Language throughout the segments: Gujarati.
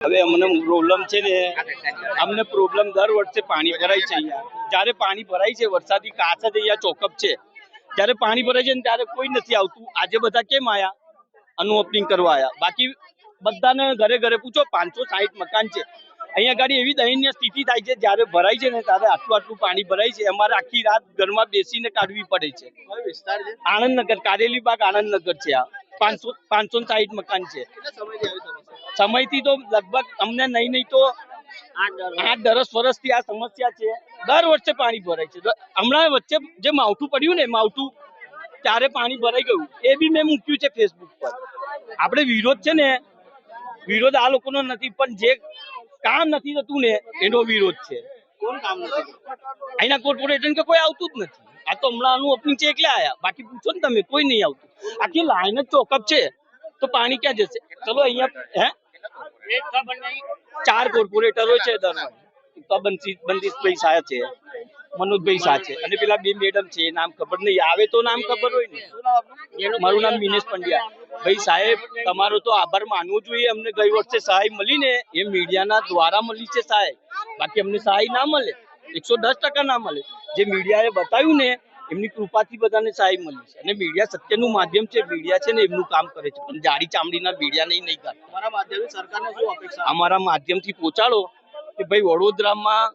હવે અમને પ્રોબ્લેમ છે ને, અમને પ્રોબ્લેમ દર વર્ષે પાણી ભરાય છે અહીંયા. જ્યારે પાણી ભરાય છે વરસાદી કાચ જ અહીંયા ચોકઅપ છે, જ્યારે પાણી ભરાય છે ને ત્યારે કોઈ નથી આવતું. આજે બધા કેમ આયા? આનું ઓપનિંગ કરવા આયા. બાકી બધાને ઘરે ઘરે પૂછો, 560 મકાન છે અહીંયા ગાડી. એવી દયનીય સ્થિતિ થાય છે જ્યારે ભરાય છે ને ત્યારે આટલું પાણી ભરાય છે, અમારે આખી રાત ઘરમાં બેસીને કાઢવી પડે છે. આનંદનગર, કારેલી બાગ આનંદનગર છે. આ 560 મકાન છે. સમયથી તો લગભગ અમને નહીં તો 8-10 વર્ષથી આ સમસ્યા છે. દર વર્ષે પાણી ભરાય છે. હમણાં વચ્ચે જે માવઠું પડ્યું ને, માવઠું ત્યારે પાણી ભરાઈ ગયું. એ બી મેં મૂક્યું છે ફેસબુક પર. આપણે વિરોધ છે ને, વિરોધ આ લોકોનો નથી, પણ જે કામ નથી થતું ને એનો વિરોધ છે. કોણ કામ નથી? અહીંના કોર્પોરેશન કે કોઈ આવતું જ નથી. આ તો હમણાં આનું ઓપનિંગ છે એટલે આયા. બાકી પૂછો ને તમે, કોઈ નહીં આવતું. આખી લાઈન જ ચોકઅપ છે તો પાણી ક્યાં જશે? ચલો અહીંયા 4 કોર્પોરેટરો છે. બંદીશભાઈ શાહ છે, મનોજભાઈ શાહ છે, અને પેલા 2 મેડમ છે. નામ ખબર નહીં, આવે તો નામ ખબર હોય ને. મારું નામ મિનેશ પંડ્યા. ભાઈ સાહેબ, તમારો તો આભાર માનવો જોઈએ. અમને ગઈ વર્ષે સહાય મળી ને એ મીડિયાના દ્વારા મળી છે સહાય. બાકી અમને સહાય ના મળે, 110% ના મળે. જે મીડિયાએ બતાવ્યું ને એમની કૃપાથી બધાને સહાય મળી છે. અને મીડિયા સત્યનું માધ્યમ છે. મીડિયા છે ને એમનું કામ કરે છે, પણ જાડી ચામડીના મીડિયા નહીં કરતા. અમારા માધ્યમથી સરકારને શું અપેક્ષા? અમારા માધ્યમથી પહોંચાડો કે ભાઈ વડોદરામાં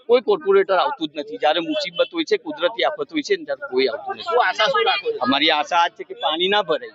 કોઈ કોર્પોરેટર આવતું જ નથી. જ્યારે મુસીબત હોય છે, કુદરતી આફત હોય છે ને ત્યારે કોઈ આવતું નથી. અમારી આશા આ છે કે પાણી ના ભરાય.